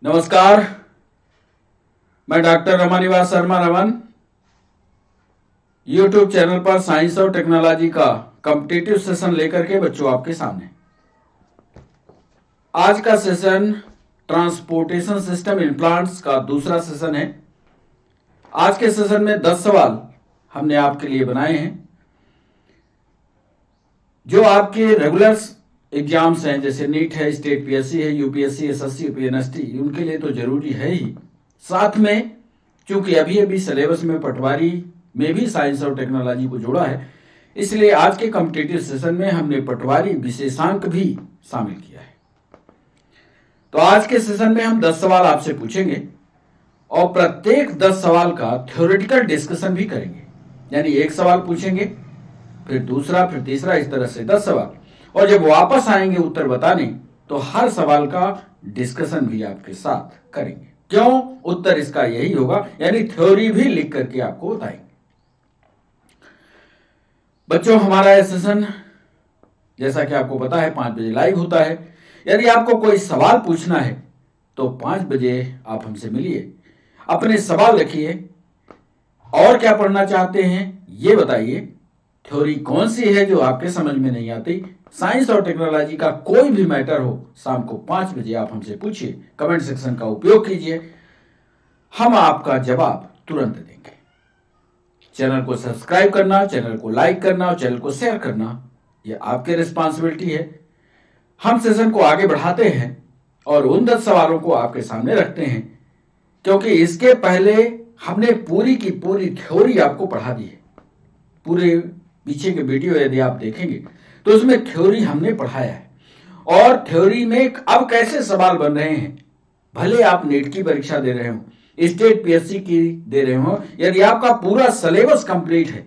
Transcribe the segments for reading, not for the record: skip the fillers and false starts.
नमस्कार। मैं doctor Ramanivas Sharma Raman YouTube channel पर साइंस और टेक्नोलॉजी का कॉम्पिटिटिव सेशन लेकर के बच्चों आपके सामने। आज का सेशन ट्रांसपोर्टेशन सिस्टम इम्प्लांट्स का दूसरा सेशन है। आज के सेशन में 10 सवाल हमने आपके लिए बनाए हैं जो आपके रेगुलर एग्जाम्स हैं, जैसे नीट है, स्टेट पीएससी है, यूपीएससी, एसएससी, यूपीएनएसटी, उनके लिए तो जरूरी है ही। साथ में चूंकि अभी सिलेबस में पटवारी में भी साइंस और टेक्नोलॉजी को जोड़ा है, इसलिए आज के कॉम्पिटिटिव सेशन में हमने पटवारी विशेषांक भी शामिल किया है। तो आज के सेशन में हम 10 सवाल आपसे पूछेंगे और प्रत्येक 10 सवाल का थ्योरेटिकल डिस्कशन भी करेंगे। यानी एक सवाल पूछेंगे, फिर दूसरा, फिर तीसरा, इस तरह से 10 सवाल। और जब वापस आएंगे उत्तर बताने, तो हर सवाल का डिस्कशन भी आपके साथ करेंगे। क्यों? उत्तर इसका यही होगा, यानी थ्योरी भी लिख करके आपको बताएंगे। बच्चों, हमारा यह सेशन जैसा कि आपको पता है 5 बजे लाइव होता है। यदि आपको कोई सवाल पूछना है तो 5 बजे आप हमसे मिलिए, अपने सवाल रखिए। और क्या पढ़ना चाहते हैं ये बताइए। थ्योरी कौन सी है जो आपके समझ में नहीं आती? साइंस और टेक्नोलॉजी का कोई भी मैटर हो, शाम को 5 बजे आप हमसे पूछिए। कमेंट सेक्शन का उपयोग कीजिए, हम आपका जवाब तुरंत देंगे। चैनल को सब्सक्राइब करना, चैनल को लाइक करना और चैनल को शेयर करना, यह आपकी रिस्पॉन्सिबिलिटी है। हम सेशन को आगे बढ़ाते हैं और उन 10 सवालों को आपके सामने रखते हैं, क्योंकि इसके पहले हमने पूरी की पूरी थ्योरी आपको पढ़ा दी है। पूरे पीछे के वीडियो यदि आप देखेंगे तो उसमें थ्योरी हमने पढ़ाया है। और थ्योरी में अब कैसे सवाल बन रहे हैं, भले आप नीट की परीक्षा दे रहे हो, स्टेट पीएससी की दे रहे हो, यदि आपका पूरा सिलेबस कंप्लीट है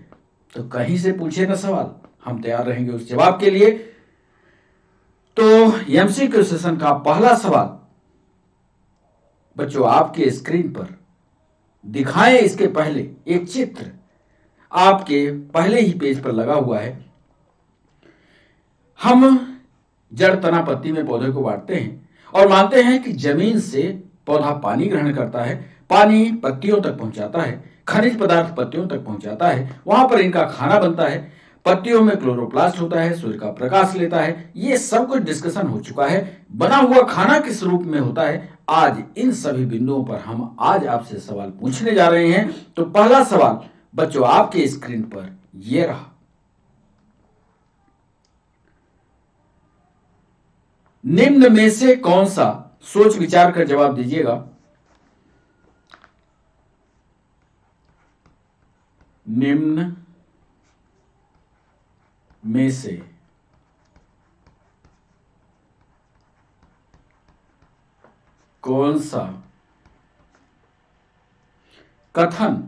तो कहीं से पूछे ना सवाल, हम तैयार रहेंगे उस जवाब के लिए। तो एमसीक्यू सेशन का पहला सवाल बच्चों आपके स्क्रीन पर दिखाएं। इसके पहले एक चित्र आपके पहले ही पेज पर लगा हुआ है। हम जड़, तना, पत्ती में पौधे को बांटते हैं और मानते हैं कि जमीन से पौधा पानी ग्रहण करता है, पानी पत्तियों तक पहुंचाता है, खनिज पदार्थ पत्तियों तक पहुंचाता है, वहां पर इनका खाना बनता है, पत्तियों में क्लोरोप्लास्ट होता है, सूर्य का प्रकाश लेता है। ये सब कुछ डिस्कशन हो चुका है। बना हुआ खाना किस रूप में होता है, आज इन सभी बिंदुओं पर हम आज आपसे सवाल पूछने जा रहे हैं। तो पहला सवाल बच्चों आपके स्क्रीन पर यह रहा। निम्न में से कौन सा, सोच विचार कर जवाब दीजिएगा, निम्न में से कौन सा कथन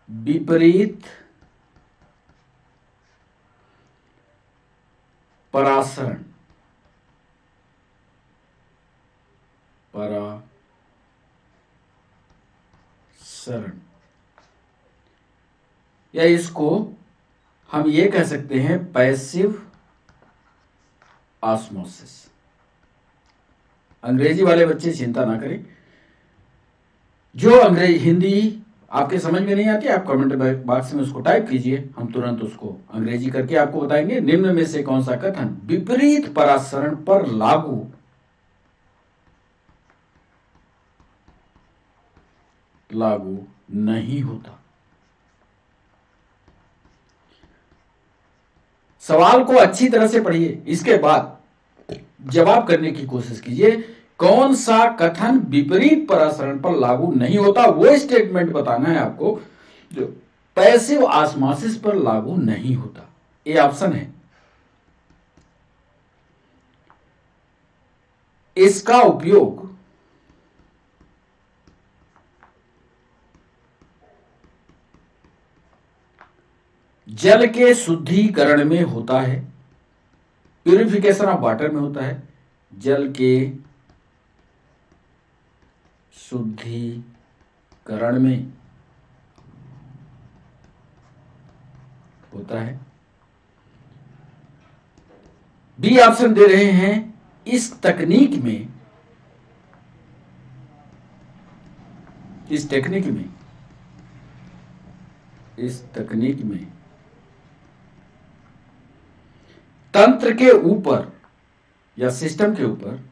विपरीत परासरण या इसको हम ये कह सकते हैं पैसिव ऑस्मोसिस। अंग्रेजी वाले बच्चे चिंता ना करें, जो अंग्रेजी हिंदी आपके समझ में नहीं आती, आप कमेंट बॉक्स में उसको टाइप कीजिए, हम तुरंत उसको अंग्रेजी करके आपको बताएंगे। निम्न में से कौन सा कथन विपरीत परासरण पर लागू नहीं होता। सवाल को अच्छी तरह से पढ़िए, इसके बाद जवाब करने की कोशिश कीजिए। कौन सा कथन विपरीत परासरण पर लागू नहीं होता, वो स्टेटमेंट बताना है आपको जो पैसिव ऑस्मोसिस पर लागू नहीं होता। ये ऑप्शन है। इसका उपयोग जल के शुद्धिकरण में होता है, प्यूरिफिकेशन ऑफ वाटर में होता है, जल के शुद्धिकरण में होता है, बी ऑप्शन दे रहे हैं इस तकनीक में, इस टेक्निक में, इस तकनीक में तंत्र के ऊपर या सिस्टम के ऊपर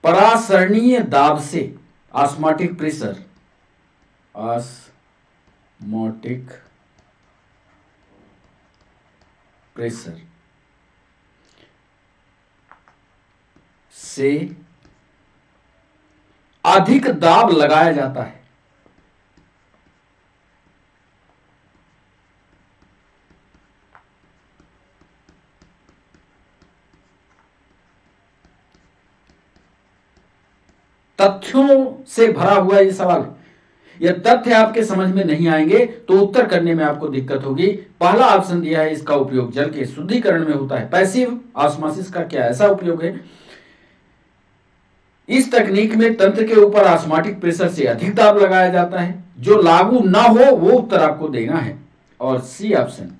परासरणीय दाब से, ऑस्मोटिक प्रेशर, ऑस्मोटिक प्रेशर से अधिक दाब लगाया जाता है। तथ्यों से भरा हुआ ये सवाल है। ये तथ्य आपके समझ में नहीं आएंगे तो उत्तर करने में आपको दिक्कत होगी। पहला ऑप्शन दिया है इसका उपयोग जल के शुद्धिकरण में होता है। पैसिव ऑस्मोसिस का क्या ऐसा उपयोग है? इस तकनीक में तंत्र के ऊपर ऑस्मोटिक प्रेशर से अधिक दाब लगाया जाता है। जो लागू ना हो वो उत्तर आपको देना है। और सी ऑप्शन,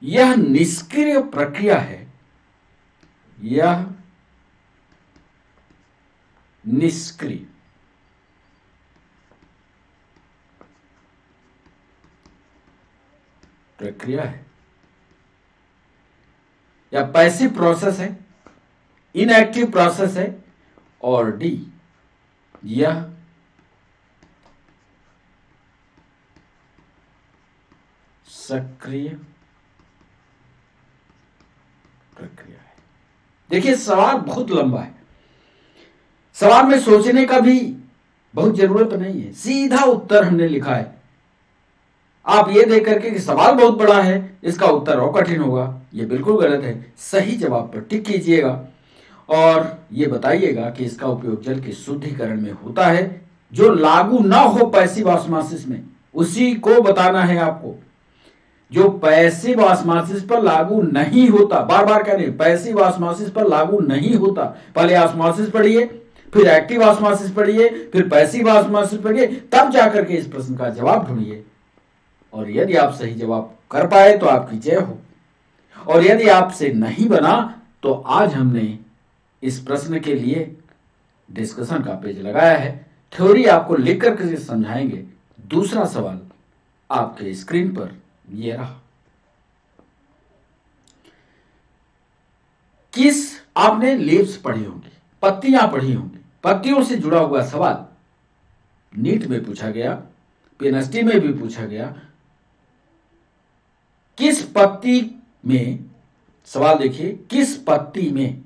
यह निष्क्रिय प्रक्रिया है, यह निष्क्रिय प्रक्रिया है या पैसिव प्रोसेस है, इनएक्टिव प्रोसेस है। और डी, यह सक्रिय प्रक्रिया है। देखिए सवाल बहुत लंबा है, सवाल में सोचने का भी बहुत जरूरत नहीं है, सीधा उत्तर हमने लिखा है। आप ये देख करके कि सवाल बहुत बड़ा है इसका उत्तर और कठिन होगा, ये बिल्कुल गलत है। सही जवाब पर टिक कीजिएगा और ये बताइएगा कि इसका उपयोग जल के शुद्धिकरण में होता है। जो लागू ना हो पैसिव ऑस्मोसिस में उसी को बताना है आपको। जो पैसिव ऑस्मोसिस पर लागू नहीं होता, बार बार कह रहे हैं पैसिव ऑस्मोसिस पर लागू नहीं होता। पहले ऑस्मोसिस पढ़िए, फिर एक्टिव ऑस्मोसिस पढ़िए, फिर पैसिव ऑस्मोसिस पढ़िए, तब जाकर के इस प्रश्न का जवाब ढूंढिए। और यदि आप सही जवाब कर पाए तो आपकी जय हो, और यदि आपसे नहीं बना तो आज हमने इस प्रश्न के लिए डिस्कशन का पेज लगाया है। थ्योरी आपको लिख करके समझाएंगे। दूसरा सवाल आपके स्क्रीन पर ये रहा। किस, आपने लीव्स पढ़ी होंगी, पत्तियां पढ़ी होंगी, पत्तियों से जुड़ा हुआ सवाल नीट में पूछा गया, पीएनएसटी में भी पूछा गया। किस पत्ती में, सवाल देखिए, किस पत्ती में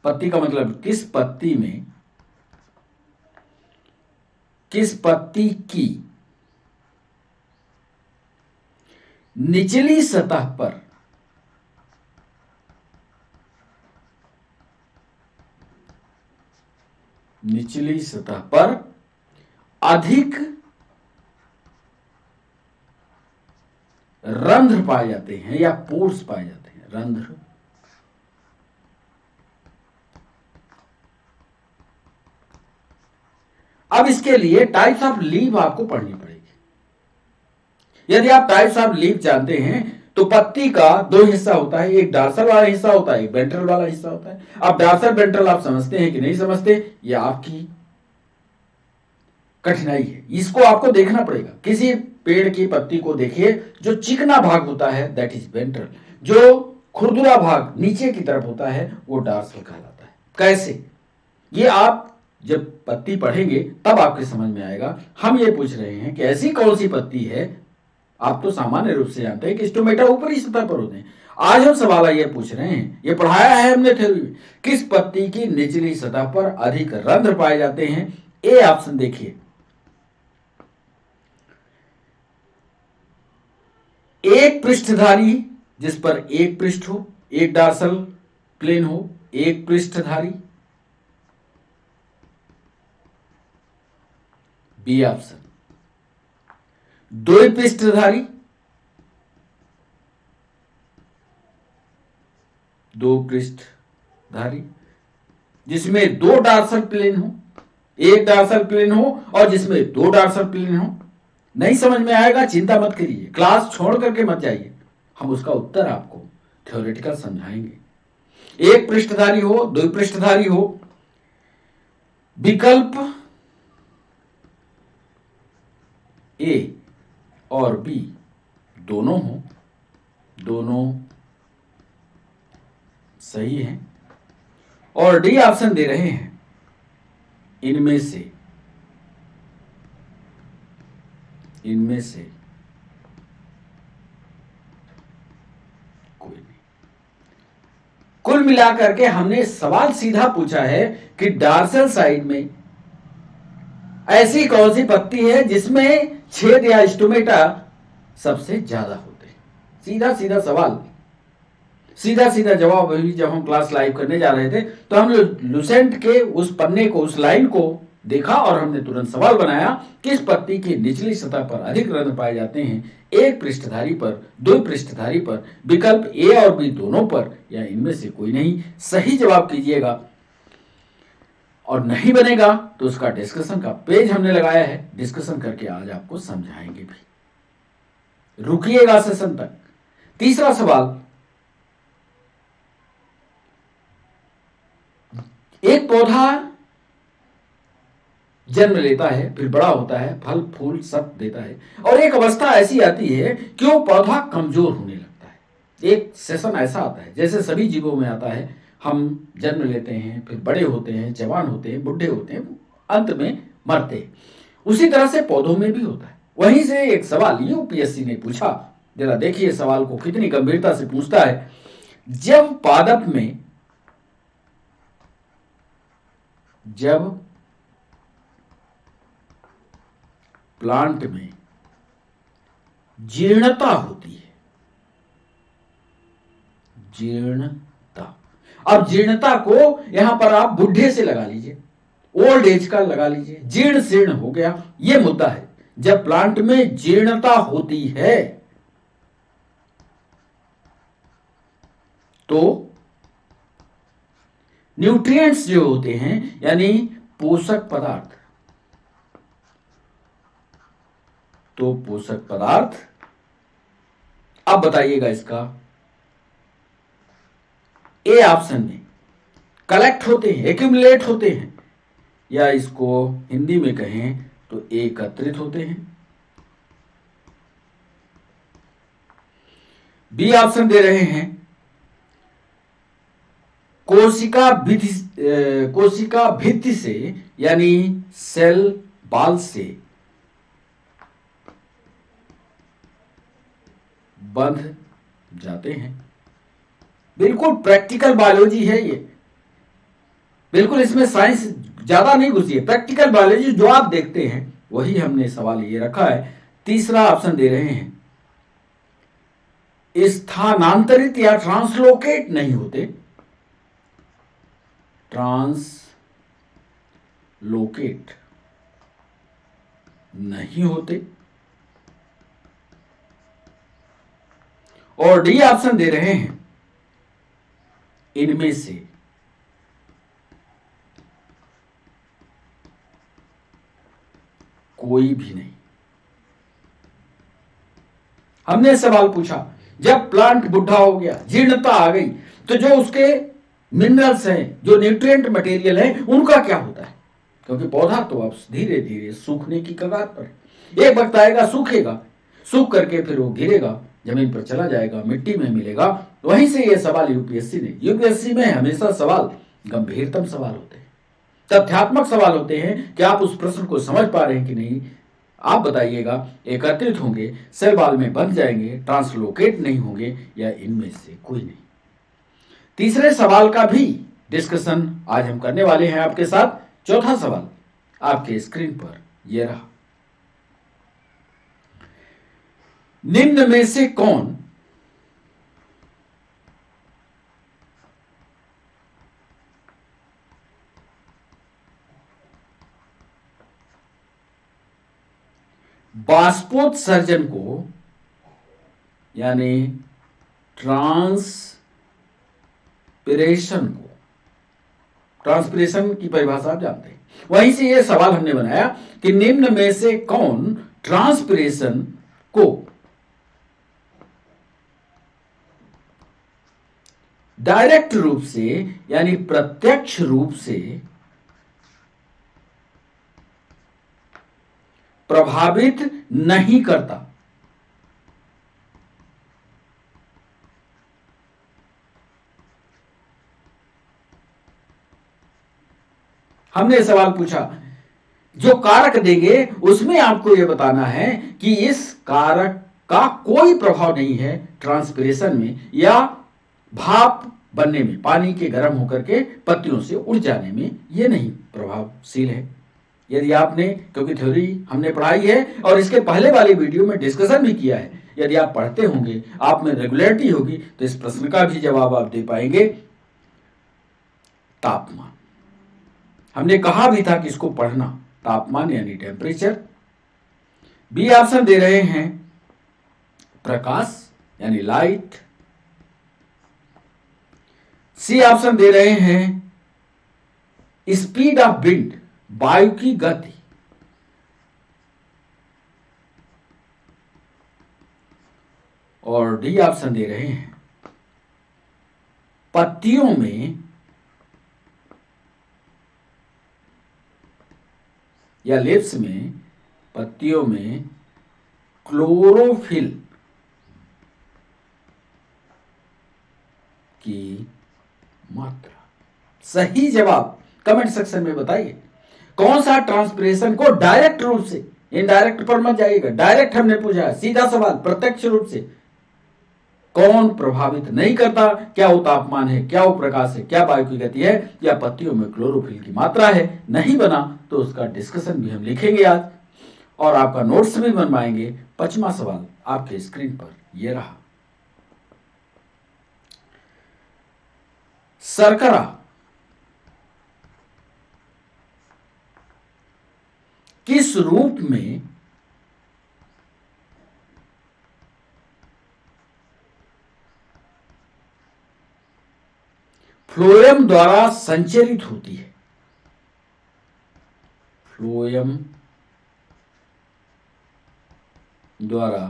पत्ती का मतलब किस पत्ती में, किस पत्ती की निचली सतह पर अधिक रंध्र पाए जाते हैं या पोर्स पाए जाते हैं, रंध्र। अब इसके लिए टाइप्स ऑफ लीव आपको पढ़नी पड़ेगी। यदि आप टाइप्स ऑफ लीव जानते हैं तो पत्ती का दो हिस्सा होता है, एक डार्सल वाला हिस्सा होता है, एक वेंट्रल वाला हिस्सा होता है। अब डार्सल वेंट्रल आप समझते हैं कि नहीं समझते, यह आपकी कठिनाई है, इसको आपको देखना पड़ेगा। किसी पेड़ की पत्ती को देखिए, जो चिकना भाग होता है दैट इज वेंट्रल, जो खुरदुरा भाग नीचे की तरफ होता है वो डार्सल कहलाता है। कैसे, ये आप जब पत्ती पढ़ेंगे तब आपके समझ में आएगा। हम ये पूछ रहे हैं कि ऐसी कौन सी पत्ती है, आप तो सामान्य रूप से जानते हैं कि स्टोमेटा ऊपरी सतह पर होते हैं। आज हम सवाल ये पूछ रहे हैं, ये पढ़ाया है हमने थ्योरी में, किस पत्ती की निचली सतह पर अधिक रंध्र पाए जाते हैं। ए ऑप्शन देखिए, एक पृष्ठधारी जिस पर एक पृष्ठ हो, एक डार्सल प्लेन हो, एक पृष्ठधारी। बी ऑप्शन, दो पृष्ठधारी, दो पृष्ठधारी। जिसमें 2 डॉर्सल प्लेन हो, एक डॉर्सल प्लेन हो और जिसमें 2 डॉर्सल प्लेन हो? नहीं समझ में आएगा, चिंता मत करिए, क्लास छोड़ करके मत जाइए, हम उसका उत्तर आपको थ्योरेटिकल समझाएंगे। एक पृष्ठधारी हो, 2 पृष्ठधारी हो, विकल्प ए और बी दोनों हो, दोनों सही है, और डी ऑप्शन दे रहे हैं इनमें से कोई नहीं। कुल मिलाकर के हमने सवाल सीधा पूछा है कि डॉर्सल साइड में ऐसी कौन सी पत्ती है जिसमें छेद या स्टोमेटा सबसे ज्यादा होते हैं। सीधा सीधा सवाल, सीधा सीधा जवाब। अभी जब हम क्लास लाइव करने जा रहे थे तो हम लुसेंट के उस पन्ने को, उस लाइन को देखा और हमने तुरंत सवाल बनाया, किस पत्ती की निचली सतह पर अधिक रंध्र पाए जाते हैं? एक पृष्ठधारी पर, 2 पृष्ठधारी पर, विकल्प ए और बी दोनों पर, या इनमें से कोई नहीं? सही जवाब कीजिएगा, और नहीं बनेगा तो उसका डिस्कशन का पेज हमने लगाया है, डिस्कशन करके आज आपको समझाएंगे भी। रुकिएगा सेशन तक। तीसरा सवाल, एक पौधा जन्म लेता है, फिर बड़ा होता है, फल फूल सब देता है, और एक अवस्था ऐसी आती है कि वो पौधा कमजोर होने लगता है। एक सेशन ऐसा आता है जैसे सभी जीवों में आता है, हम जन्म लेते हैं, फिर बड़े होते हैं, जवान होते हैं, बुढ़े होते हैं, अंत में मरते हैं। उसी तरह से पौधों में भी होता है। वहीं से एक सवाल यूपीएससी ने पूछा, जरा देखिए सवाल को कितनी गंभीरता से पूछता है। जब पादप में, जब प्लांट में जीर्णता होती है, जीर्णता, अब जीर्णता को यहां पर आप बुढ़े से लगा लीजिए, ओल्ड एज का लगा लीजिए, जीर्ण शीर्ण हो गया, यह मुद्दा है। जब प्लांट में जीर्णता होती है तो न्यूट्रिएंट्स जो होते हैं, यानी पोषक पदार्थ, तो पोषक पदार्थ, अब बताइएगा इसका, ए ऑप्शन में कलेक्ट होते हैं, एक्यूमुलेट होते हैं, या इसको हिंदी में कहें तो एकत्रित होते हैं। बी ऑप्शन दे रहे हैं कोशिका भित्ति से, यानी सेल बाल से बंध जाते हैं। बिल्कुल प्रैक्टिकल बायोलॉजी है ये, बिल्कुल इसमें साइंस ज्यादा नहीं घुसी है, प्रैक्टिकल बायोलॉजी जो आप देखते हैं वही हमने सवाल ये रखा है। तीसरा ऑप्शन दे रहे हैं स्थानांतरित या ट्रांसलोकेट नहीं होते, ट्रांसलोकेट नहीं होते, और डी ऑप्शन दे रहे हैं इनमें से कोई भी नहीं। हमने सवाल पूछा, जब प्लांट बुढ़ा हो गया, जीर्णता आ गई, तो जो उसके मिनरल्स हैं, जो न्यूट्रिएंट मटेरियल है, उनका क्या होता है? क्योंकि पौधा तो अब धीरे धीरे सूखने की कगार पर, एक वक्त आएगा सूखेगा, सूख करके फिर वो गिरेगा, जमीन पर चला जाएगा, मिट्टी में मिलेगा। वहीं से ये सवाल यूपीएससी में हमेशा सवाल गंभीरतम सवाल होते हैं, तथ्यात्मक सवाल होते हैं कि आप उस प्रश्न को समझ पा रहे हैं कि नहीं। आप बताइएगा, एकत्रित होंगे, सेल बाल में बंध जाएंगे, ट्रांसलोकेट नहीं होंगे, या इनमें से कोई नहीं। तीसरे सवाल का भी डिस्कशन आज हम करने वाले हैं आपके साथ। चौथा सवाल आपके स्क्रीन पर यह रहा, निम्न में से कौन बाष्पोत्सर्जन को, यानी ट्रांसपिरेशन को ट्रांसपिरेशन की परिभाषा आप जानते हैं। वहीं से यह सवाल हमने बनाया कि निम्न में से कौन ट्रांसपिरेशन को डायरेक्ट रूप से यानी प्रत्यक्ष रूप से प्रभावित नहीं करता। हमने सवाल पूछा, जो कारक देंगे उसमें आपको यह बताना है कि इस कारक का कोई प्रभाव नहीं है ट्रांसपिरेशन में या भाप बनने में, पानी के गर्म होकर के पत्तियों से उड़ जाने में यह नहीं प्रभावशील है। यदि आपने, क्योंकि थ्योरी हमने पढ़ाई है और इसके पहले वाली वीडियो में डिस्कशन भी किया है, यदि आप पढ़ते होंगे, आप में रेगुलरिटी होगी, तो इस प्रश्न का भी जवाब आप दे पाएंगे। तापमान, हमने कहा भी था कि इसको पढ़ना, तापमान यानी टेम्परेचर। बी ऑप्शन दे रहे हैं प्रकाश यानी लाइट। सी ऑप्शन दे रहे हैं स्पीड ऑफ विंड, वायु की गति। और डी ऑप्शन दे रहे हैं पत्तियों में या लिप्स में, पत्तियों में क्लोरोफिल की मात्रा। सही जवाब कमेंट सेक्शन में बताइए। कौन सा ट्रांसपिरेशन को डायरेक्ट रूप से, इनडायरेक्ट पर मत जाइएगा, डायरेक्ट हमने पूछा है, सीधा सवाल, प्रत्यक्ष रूप से कौन प्रभावित नहीं करता? क्या वो तापमान है, क्या वो प्रकाश है, क्या वायु की गति है, या पत्तियों में क्लोरोफिल की मात्रा है? नहीं बना तो उसका डिस्कशन भी हम लिखेंगे आज और आपका नोट्स भी बनवाएंगे। 5वां सवाल आपके स्क्रीन पर यह रहा। शर्करा किस रूप में फ्लोएम द्वारा संचरित होती है? फ्लोएम द्वारा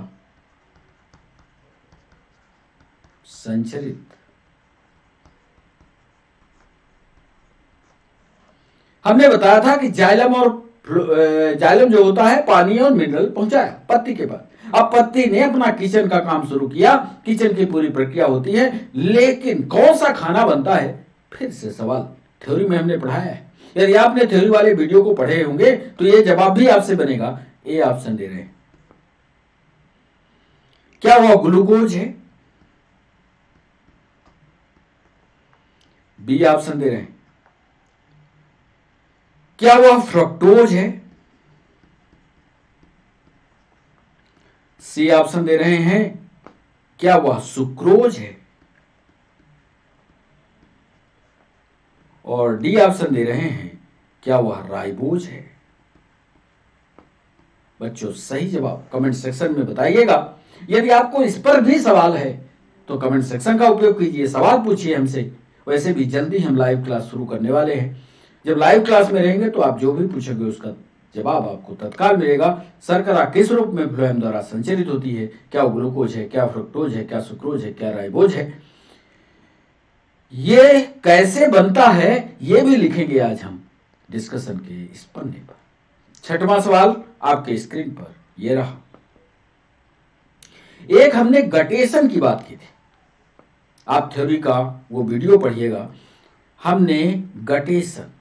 संचरित। हमने बताया था कि जाइलम और जाइलम जो होता है पानी और मिनरल पहुंचाया पत्ती के पास। अब पत्ती ने अपना किचन का काम शुरू किया, किचन की पूरी प्रक्रिया होती है, लेकिन कौन सा खाना बनता है? फिर से सवाल थ्योरी में हमने पढ़ाया है। यदि आपने थ्योरी वाले वीडियो को पढ़े होंगे तो ये जवाब भी आपसे बनेगा। ए ऑप्शन दे रहे हैं, क्या वह ग्लूकोज है? बी ऑप्शन दे रहे हैं, क्या वह फ्रक्टोज है? सी ऑप्शन दे रहे हैं, क्या वह सुक्रोज है? और डी ऑप्शन दे रहे हैं, क्या वह राइबोज है? बच्चों सही जवाब कमेंट सेक्शन में बताइएगा। यदि आपको इस पर भी सवाल है तो कमेंट सेक्शन का उपयोग कीजिए, सवाल पूछिए हमसे। वैसे भी जल्दी हम लाइव क्लास शुरू करने वाले हैं। जब लाइव क्लास में रहेंगे तो आप जो भी पूछोगे उसका जवाब आपको तत्काल मिलेगा। शर्करा किस रूप में फ्लोएम द्वारा संचरित होती है? क्या वो ग्लूकोज है, क्या फ्रुक्टोज है, क्या सुक्रोज है, क्या राइबोज है? ये कैसे बनता है ये भी लिखेंगे आज हम डिस्कशन के इस पन्ने पर। 6वां सवाल आपके स्क्रीन पर ये रहा। एक हमने गटेशन की बात की थी, आप थ्योरी का वो वीडियो पढ़िएगा। हमने गटेशन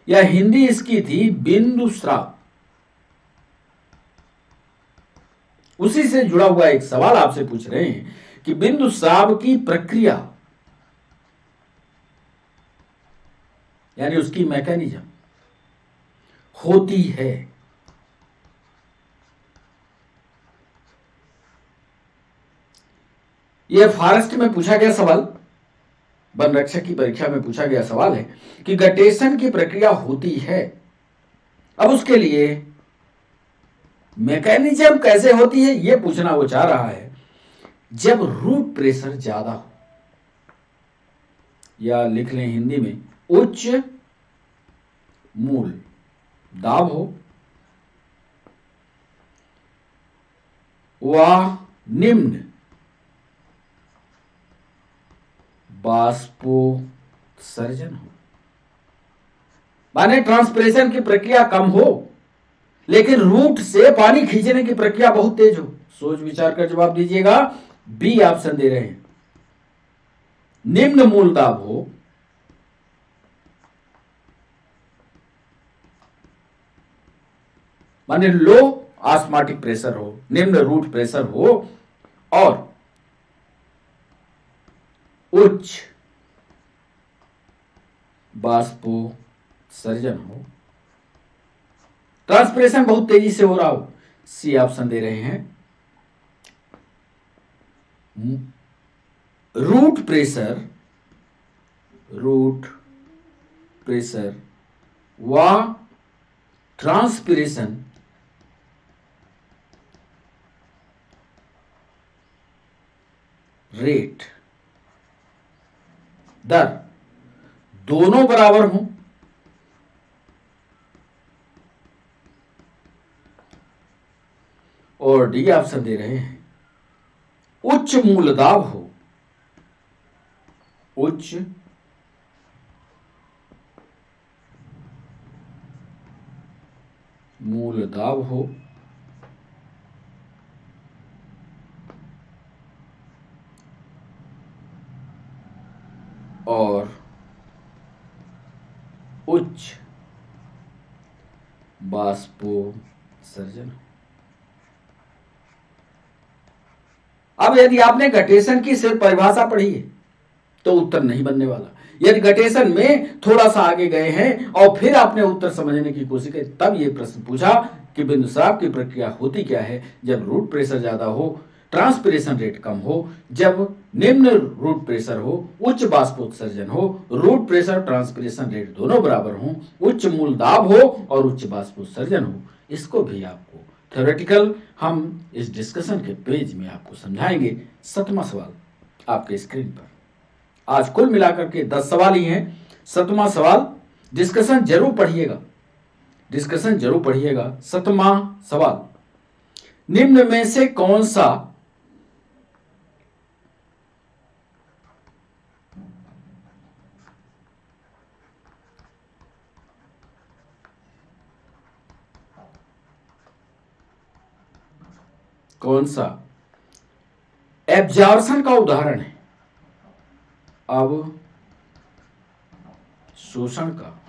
या हिंदी इसकी थी बिंदु स्राव। उसी से जुड़ा हुआ एक सवाल आपसे पूछ रहे हैं कि बिंदु स्राव की प्रक्रिया यानी उसकी मैकेनिज्म होती है। यह फॉरेस्ट में पूछा गया सवाल, वन रक्षक की परीक्षा में पूछा गया सवाल है कि गटेशन की प्रक्रिया होती है। अब उसके लिए मैकेनिज्म कैसे होती है यह पूछना वो चाह रहा है। जब रूट प्रेशर ज्यादा हो, या लिख लें हिंदी में, उच्च मूल दाब हो व निम्न बाष्पोत्सर्जन हो। माने ट्रांसपिरेशन की प्रक्रिया कम हो लेकिन रूट से पानी खींचने की प्रक्रिया बहुत तेज हो। सोच विचार कर जवाब दीजिएगा। बी ऑप्शन दे रहे हैं। निम्न मूल दाब हो माने लो ऑस्मोटिक प्रेशर हो, निम्न रूट प्रेशर हो और उच्च बाष्पोत्सर्जन हो। ट्रांसपिरेशन बहुत तेजी से हो रहा हो। सी ऑप्शन दे रहे हैं। रूट प्रेशर व ट्रांसपिरेशन रेट दर दोनों बराबर हों और डी ऑप्शन दे रहे हैं उच्च मूल दाब हो, उच्च मूल दाब हो और उच्च बाष्पोत्सर्जन। अब यदि आपने गटेशन की सिर्फ परिभाषा पढ़ी है तो उत्तर नहीं बनने वाला। यदि गटेशन में थोड़ा सा आगे गए हैं और फिर आपने उत्तर समझने की कोशिश की तब यह प्रश्न पूछा कि बिंदुस्राव की प्रक्रिया होती क्या है जब रूट प्रेशर ज्यादा हो, ट्रांसपिरेशन रेट कम हो, जब निम्न रूट प्रेशर हो, उच्च बाष्पोत्सर्जन हो, रूट प्रेशर ट्रांसपिरेशन रेट दोनों बराबर हो, उच्च मूल दाब हो और उच्च बाष्पोत्सर्जन हो। इसको भी आपको थ्योरेटिकल हम इस डिस्कशन के पेज में आपको समझाएंगे। 7वां सवाल आपके स्क्रीन पर। आज कुल मिलाकर के 10 सवाल ही हैं। 7वां सवाल डिस्कशन जरूर पढ़िएगा, 7वां सवाल, निम्न में से कौन सा एब्जॉर्प्शन का उदाहरण है। अब शोषण का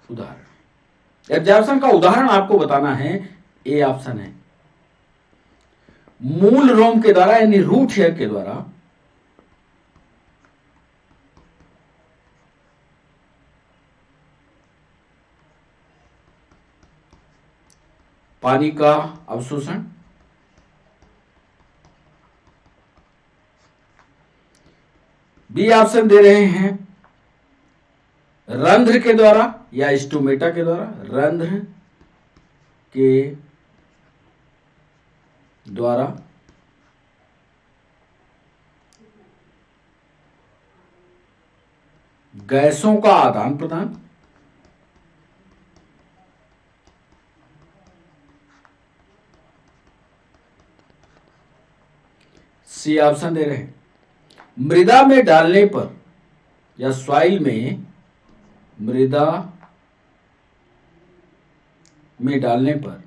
उदाहरण। एब्जॉर्प्शन का उदाहरण आपको बताना है। ए ऑप्शन है मूल रोम के द्वारा यानी रूट हेयर के द्वारा पानी का अवशोषण, बी ऑप्शन दे रहे हैं रंध्र के द्वारा या स्टोमेटा के द्वारा, रंध्र के द्वारा गैसों का आदान प्रदान, सी ऑप्शन दे रहे हैं मृदा में डालने पर या सॉइल में मृदा में डालने पर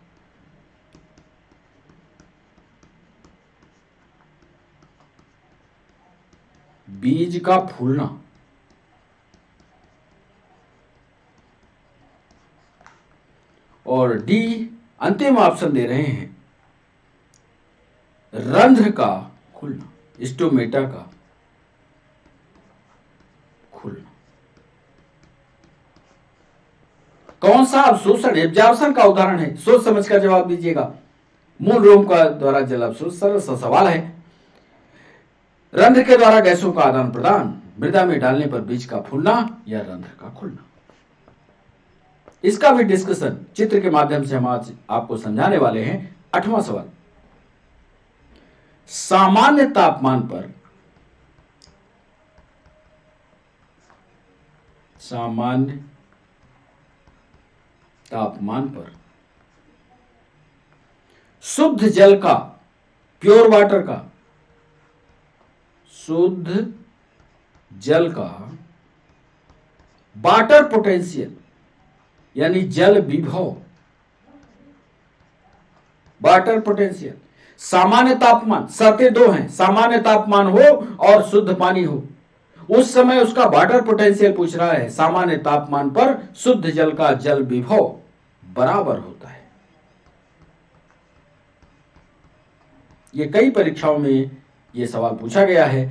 बीज का फूलना, और डी अंतिम ऑप्शन दे रहे हैं रंध्र का खुलना, स्टोमेटा का खुलना। कौन सा अवशोषण एब्जॉर्प्शन का उदाहरण है? सोच समझ कर जवाब दीजिएगा। मूल रोम का द्वारा जल अवशोषण, सरल सा सवाल है। रंध्र के द्वारा गैसों का आदान प्रदान, मृदा में डालने पर बीज का फूलना या रंध्र का खुलना। इसका भी डिस्कशन चित्र के माध्यम से हम आज आपको समझाने वाले हैं। 8वां सवाल, सामान्य तापमान पर शुद्ध जल का, प्योर वाटर का, शुद्ध जल का वाटर पोटेंशियल यानी जल विभव, वाटर पोटेंशियल, सामान्य तापमान, शर्तें दो हैं, सामान्य तापमान हो और शुद्ध पानी हो। उस समय उसका वाटर पोटेंशियल पूछ रहा है, सामान्य तापमान पर शुद्ध जल का जल विभव बराबर होता है। ये कई परीक्षाओं में ये सवाल पूछा गया है।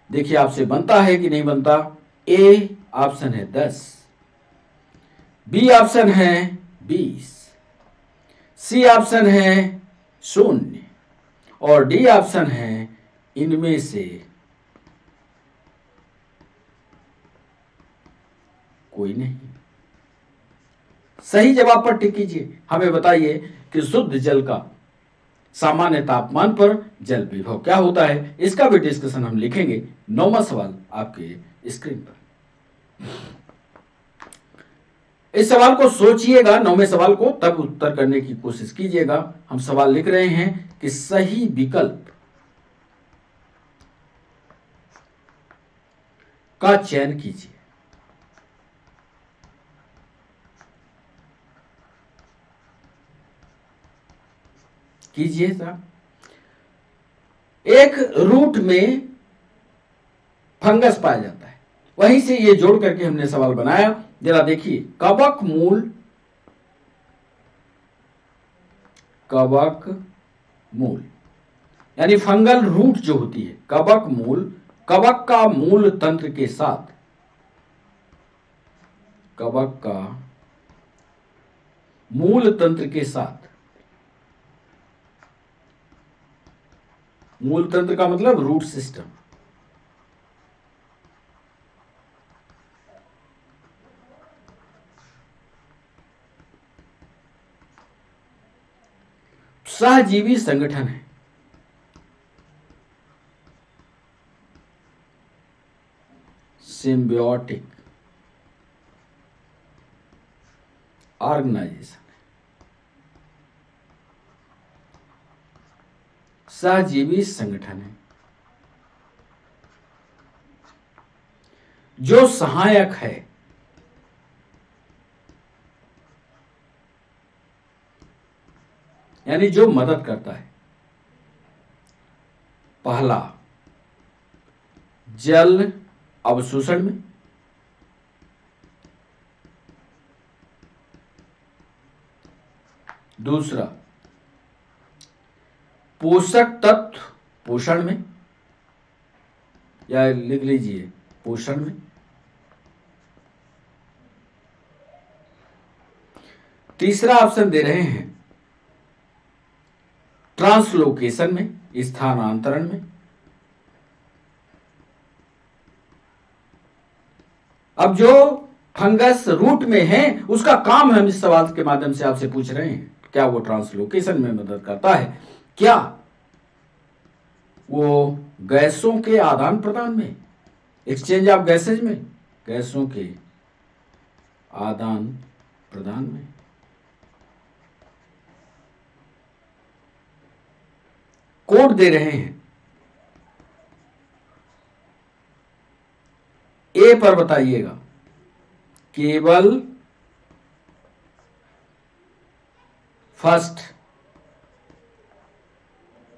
देखिए आपसे बनता है कि नहीं बनता। ए ऑप्शन है 10, बी ऑप्शन है 20, सी ऑप्शन है 0 और डी ऑप्शन है इनमें से कोई नहीं। सही जवाब पर टिक कीजिए। हमें बताइए कि शुद्ध जल का सामान्य तापमान पर जल विभव क्या होता है। इसका भी डिस्कशन हम लिखेंगे। 9वां सवाल आपके स्क्रीन पर। इस सवाल को सोचिएगा, 9वें सवाल को, तब उत्तर करने की कोशिश कीजिएगा। हम सवाल लिख रहे हैं कि सही विकल्प का चयन कीजिए। कीजिए साहब। एक रूट में फंगस पाया जाता है, वहीं से ये जोड़ करके हमने सवाल बनाया। जरा देखिए, कवक मूल यानी फंगल रूट जो होती है, कवक का मूल तंत्र के साथ, कवक का मूल तंत्र के साथ, मूल तंत्र का मतलब रूट सिस्टम, सहजीवी संगठन है। सिम्बियोटिक ऑर्गेनाइजेशन, सहजीवी संगठन है जो सहायक है, यानी जो मदद करता है। पहला, जल अवशोषण में, दूसरा पोषक तत्व पोषण में, या लिख लीजिए पोषण में, तीसरा ऑप्शन दे रहे हैं ट्रांसलोकेशन में, स्थानांतरण में। अब जो फंगस रूट में है उसका काम हम इस सवाल के माध्यम से आपसे पूछ रहे हैं, क्या वो ट्रांसलोकेशन में मदद करता है, क्या वो गैसों के आदान प्रदान में, एक्सचेंज ऑफ गैसेज में, गैसों के आदान प्रदान में। कोड दे रहे हैं, ए पर बताइएगा केवल फर्स्ट,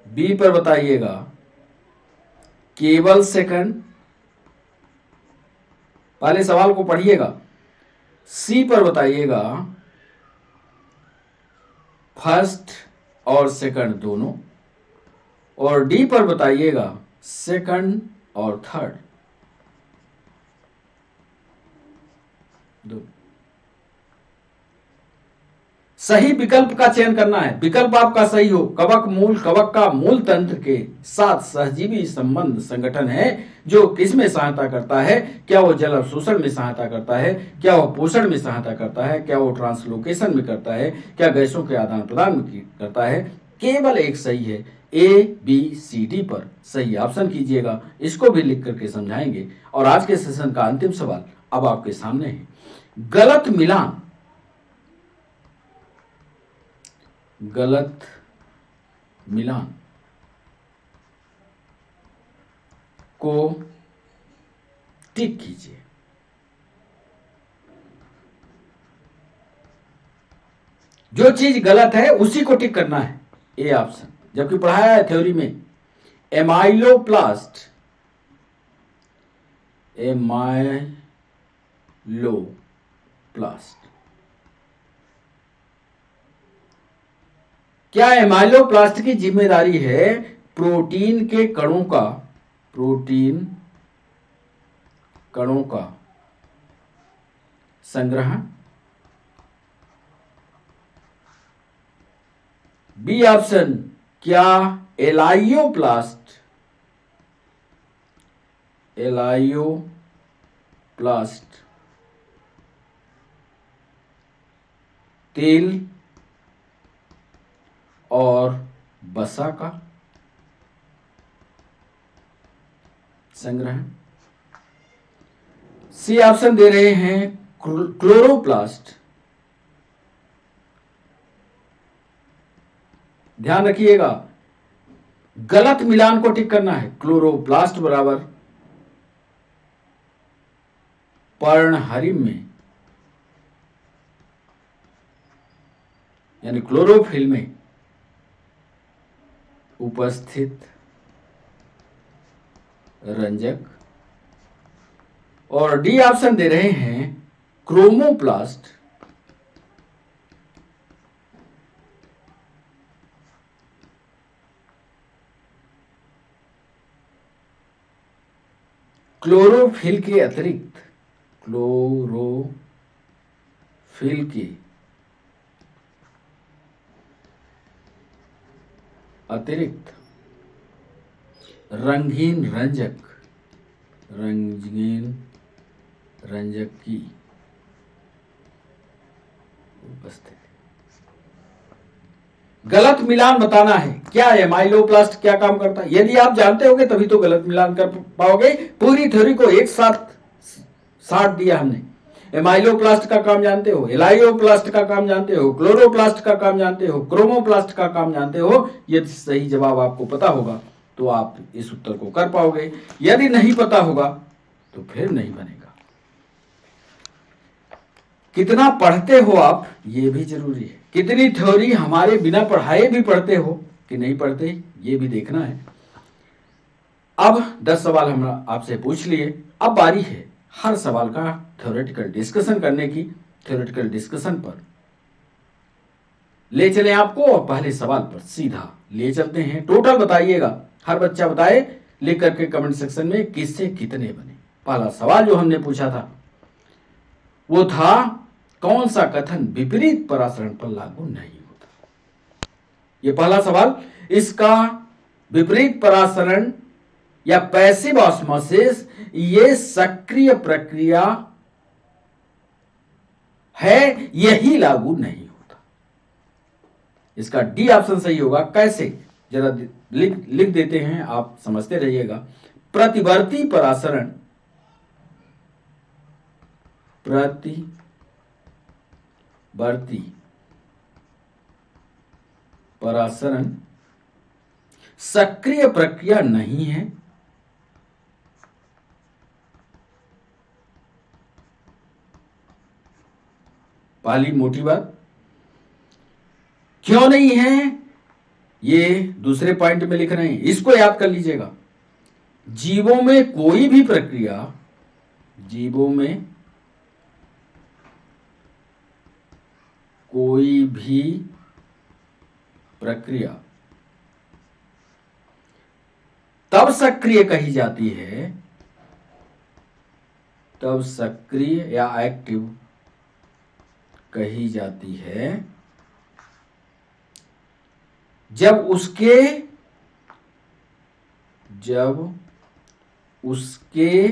बी पर बताइएगा केवल सेकंड, पहले सवाल को पढ़िएगा, सी पर बताइएगा फर्स्ट और सेकंड दोनों, और डी पर बताइएगा सेकंड और थर्ड दो। सही विकल्प का चयन करना है। विकल्प आपका सही हो। कवक का मूल तंत्र के साथ सहजीवी संबंध संगठन है जो किसमें सहायता करता है, क्या वो जल अवशोषण में सहायता करता है, क्या वो पोषण में सहायता करता है, क्या वो ट्रांसलोकेशन में करता है, क्या गैसों के आदान प्रदान में करता है। केवल एक सही है ABCD पर सही ऑप्शन कीजिएगा। इसको भी लिख करके समझाएंगे। और आज के सेशन का अंतिम सवाल अब आपके सामने है। गलत मिलान को टिक कीजिए। जो चीज गलत है उसी को टिक करना है, ए ऑप्शन। जबकि पढ़ाया है थ्योरी में एमाइलोप्लास्ट क्या एमाइलोप्लास्ट की जिम्मेदारी है प्रोटीन कणों का संग्रहण? बी ऑप्शन, क्या एलाइयोप्लास्ट तेल और वसा का संग्रहण? सी ऑप्शन दे रहे हैं क्लोरोप्लास्ट। ध्यान रखिएगा, गलत मिलान को टिक करना है। क्लोरोप्लास्ट बराबर पर्णहरिम में यानी क्लोरोफिल में उपस्थित रंजक। और डी ऑप्शन दे रहे हैं क्रोमोप्लास्ट। क्लोरोफिल के अतिरिक्त रंगीन रंजक की उपस्थिति। गलत मिलान बताना है। क्या एमाइलोप्लास्ट क्या काम करता है? यदि आप जानते होगे तभी तो गलत मिलान कर पाओगे। पूरी थ्योरी को एक साथ साट दिया हमने। एमाइलोप्लास्ट का काम जानते हो, एलाइयोप्लास्ट का काम जानते हो, क्लोरोप्लास्ट का काम जानते हो, क्रोमोप्लास्ट का काम जानते हो। यदि सही जवाब आपको पता होगा तो आप इस उत्तर को कर पाओगे। यदि नहीं पता होगा तो फिर नहीं बनेगा। कितना पढ़ते हो आप, ये भी जरूरी है। कितनी थ्योरी हमारे बिना पढ़ाए भी पढ़ते हो कि नहीं पढ़ते, ये भी देखना है। अब 10 सवाल हम आपसे पूछ लिए। अब बारी है हर सवाल का थ्योरेटिकल डिस्कशन करने की। थ्योरेटिकल डिस्कशन पर ले चलें आपको और पहले सवाल पर सीधा ले चलते हैं। टोटल बताइएगा, हर बच्चा बताए लिख करके कमेंट सेक्शन में किससे कितने बने। पहला सवाल जो हमने पूछा था वो था, कौन सा कथन विपरीत परासरण पर लागू नहीं होता? यह पहला सवाल। इसका विपरीत परासरण या पैसिव ऑस्मोसिस ये सक्रिय प्रक्रिया है, यही लागू नहीं होता। इसका डी ऑप्शन सही होगा। कैसे, जरा लिख देते हैं, आप समझते रहिएगा। प्रतिवर्ती परासरण सक्रिय प्रक्रिया नहीं है। पहली मोटी बात। क्यों नहीं है ये दूसरे पॉइंट में लिख रहे हैं, इसको याद कर लीजिएगा। जीवों में कोई भी प्रक्रिया तब सक्रिय कही जाती है, तब सक्रिय या एक्टिव कही जाती है जब उसके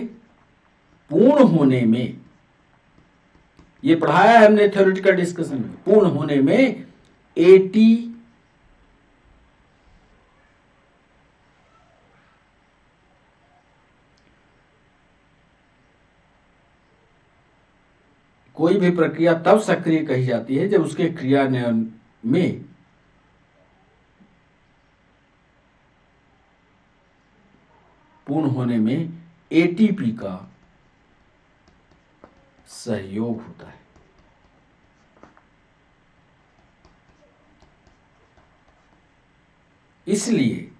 पूर्ण होने में, ये पढ़ाया है हमने थ्योरेटिकल डिस्कशन में, पूर्ण होने में कोई भी प्रक्रिया तब सक्रिय कही जाती है जब उसके क्रियान्वयन में पूर्ण होने में एटीपी का सहयोग होता है। इसलिए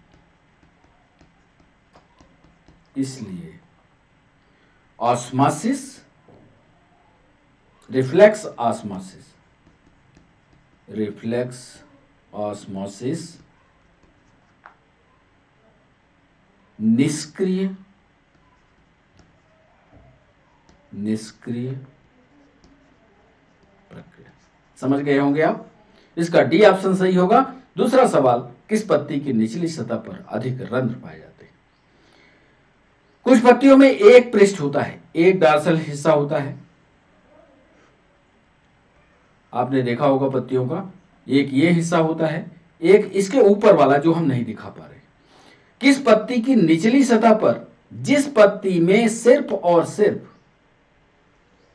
ऑस्मोसिस, रिफ्लेक्स ऑस्मोसिस निष्क्रिय प्रक्रिया। समझ गए होंगे आप। इसका डी ऑप्शन सही होगा। दूसरा सवाल, किस पत्ती की निचली सतह पर अधिक रंध्र पाए जाते हैं? कुछ पत्तियों में एक पृष्ठ होता है, एक डार्सल हिस्सा होता है। आपने देखा होगा पत्तियों का, एक ये हिस्सा होता है, एक इसके ऊपर वाला जो हम नहीं दिखा पा रहे। किस पत्ती की निचली सतह पर, जिस पत्ती में सिर्फ और सिर्फ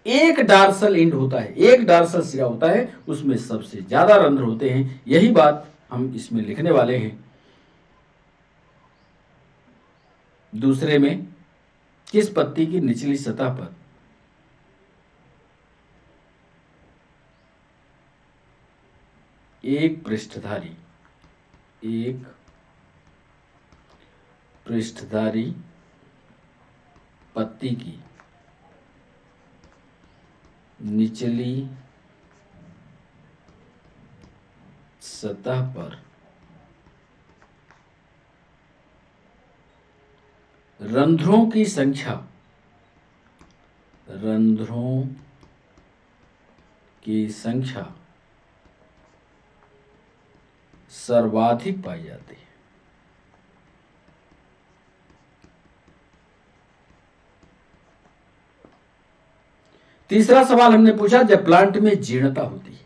एक डार्सल एंड होता है, एक डार्सल सिरा होता है, उसमें सबसे ज्यादा रंध्र होते हैं। यही बात हम इसमें लिखने वाले हैं। दूसरे में, किस पत्ती की निचली सतह पर एक पृष्ठधारी पत्ती की निचली सतह पर रंध्रों की संख्या सर्वाधिक पाई जाती है। तीसरा सवाल हमने पूछा, जब प्लांट में जीर्णता होती है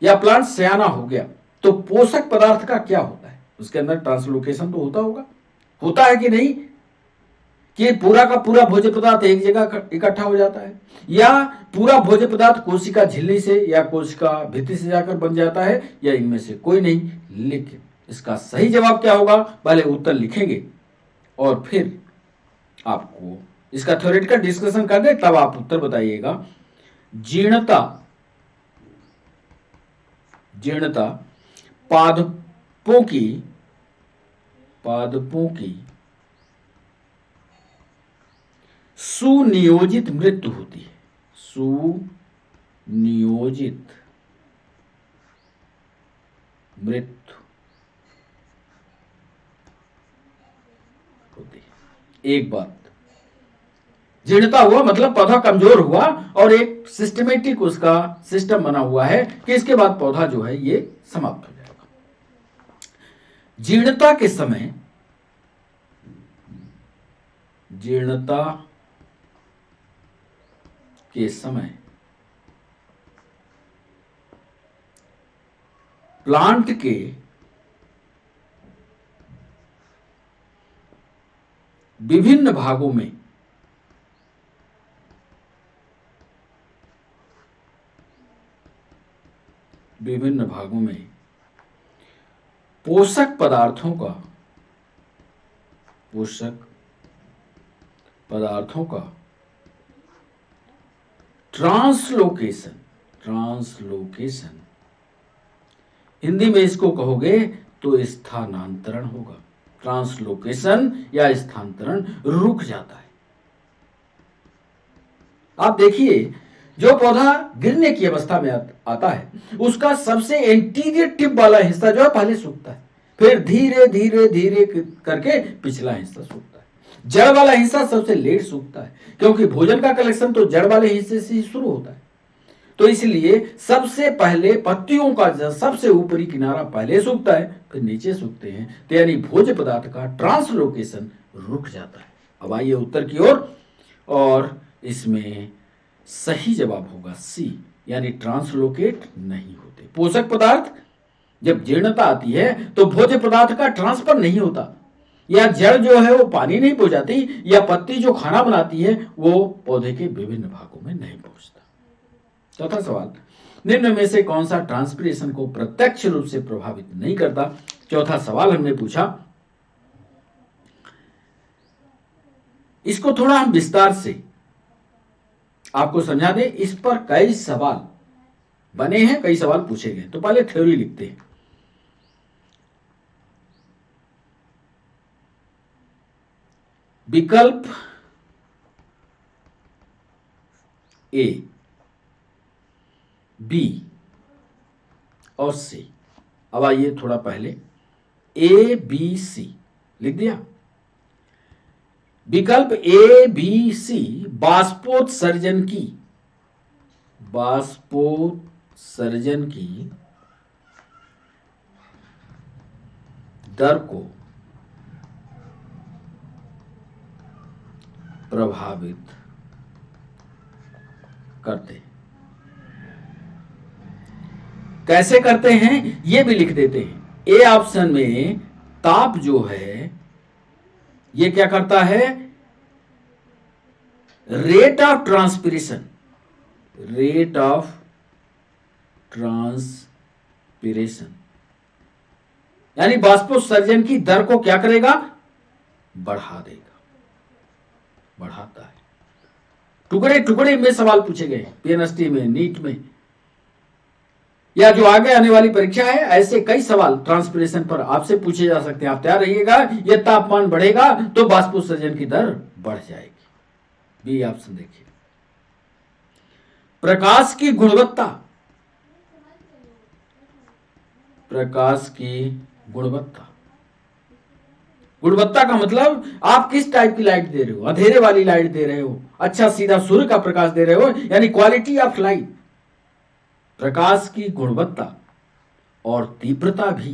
या प्लांट सयाना हो गया तो पोषक पदार्थ का क्या होता है? उसके अंदर ट्रांसलोकेशन तो होता है कि नहीं, कि पूरा का पूरा भोज्य पदार्थ एक जगह इकट्ठा हो जाता है, या पूरा भोज्य पदार्थ कोशिका झिल्ली से या कोशिका भित्ति से जाकर बन जाता है, या इनमें से कोई नहीं। लेकिन इसका सही जवाब क्या होगा, पहले उत्तर लिखेंगे और फिर आपको इसका थ्योरेटिकल डिस्कशन कर दे, तब आप उत्तर बताइएगा। जीर्णता पादपों की सुनियोजित मृत्यु होती है। सुनियोजित मृत्यु होती है। एक बात, जीर्णता हुआ मतलब पौधा कमजोर हुआ और एक सिस्टमेटिक उसका सिस्टम बना हुआ है कि इसके बाद पौधा जो है ये समाप्त हो जाएगा। जीर्णता के समय प्लांट के विभिन्न भागों में पोषक पदार्थों का ट्रांसलोकेशन, हिंदी में इसको कहोगे तो स्थानांतरण होगा। ट्रांसलोकेशन या स्थानांतरण रुक जाता है। आप देखिए, जो पौधा गिरने की अवस्था में आता है, उसका सबसे एंटीरियर टिप वाला हिस्सा जो है पहले सूखता है, फिर धीरे धीरे धीरे करके पिछला हिस्सा सूखता है। जड़ वाला हिस्सा सबसे लेट सूखता है, क्योंकि भोजन का कलेक्शन तो जड़ वाले हिस्से से ही शुरू होता है। तो इसलिए सबसे पहले पत्तियों का सबसे ऊपरी किनारा पहले सूखता है, फिर नीचे सूखते हैं। तो यानी भोज्य पदार्थ का ट्रांसलोकेशन रुक जाता है। अब आइए उत्तर की ओर, और इसमें सही जवाब होगा सी, यानी ट्रांसलोकेट नहीं होते। पोषक पदार्थ जब जीर्णता आती है तो भोज्य पदार्थ का ट्रांसफर नहीं होता, या जड़ जो है वो पानी नहीं पहुंचाती, या पत्ती जो खाना बनाती है वो पौधे के विभिन्न भागों में नहीं पहुंचता। चौथा सवाल, निम्न में से कौन सा ट्रांसपिरेशन को प्रत्यक्ष रूप से प्रभावित नहीं करता? चौथा सवाल हमने पूछा, इसको थोड़ा हम विस्तार से आपको समझा दें। इस पर कई सवाल बने हैं, कई सवाल पूछे गए। तो पहले थ्योरी लिखते हैं। विकल्प ए, बी और सी। अब आइए थोड़ा पहले ए बी सी लिख दिया। विकल्प ए बी सी बाष्पोत्सर्जन की दर को प्रभावित करते हैं। कैसे करते हैं ये भी लिख देते हैं। ए ऑप्शन में ताप जो है ये क्या करता है? रेट ऑफ ट्रांसपिरेशन यानी बाष्पोत्सर्जन की दर को क्या करेगा? बढ़ा देगा, बढ़ाता है। टुकड़े टुकड़े में सवाल पूछे गए पीएनएसटी में, नीट में, या जो आगे आने वाली परीक्षा है, ऐसे कई सवाल ट्रांसपिरेशन पर आपसे पूछे जा सकते हैं। आप तैयार रहिएगा। ये तापमान बढ़ेगा तो बाष्पोत्सर्जन की दर बढ़ जाएगी। बी ऑप्शन देखिए। प्रकाश की गुणवत्ता, गुणवत्ता का मतलब आप किस टाइप की लाइट दे रहे हो? अंधेरे वाली लाइट दे रहे हो, अच्छा सीधा सूर्य का प्रकाश दे रहे हो, यानी क्वालिटी ऑफ लाइट। प्रकाश की गुणवत्ता और तीव्रता भी।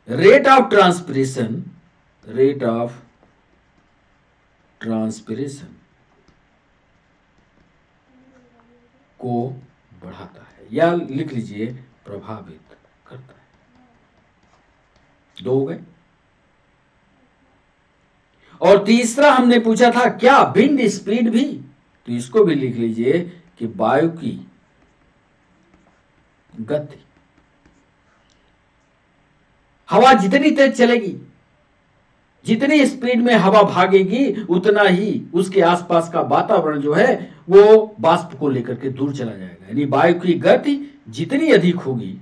रेट ऑफ ट्रांसपिरेशन को बढ़ाता है, या लिख लीजिए प्रभावित करता है। दो हो गए। और तीसरा हमने पूछा था क्या विंड स्पीड भी? तो इसको भी लिख लीजिए कि वायु की गति, हवा जितनी तेज चलेगी, जितनी स्पीड में हवा भागेगी, उतना ही उसके आसपास का वातावरण जो है वो बाष्प को लेकर के दूर चला जाएगा। यानी वायु की गति जितनी अधिक होगी,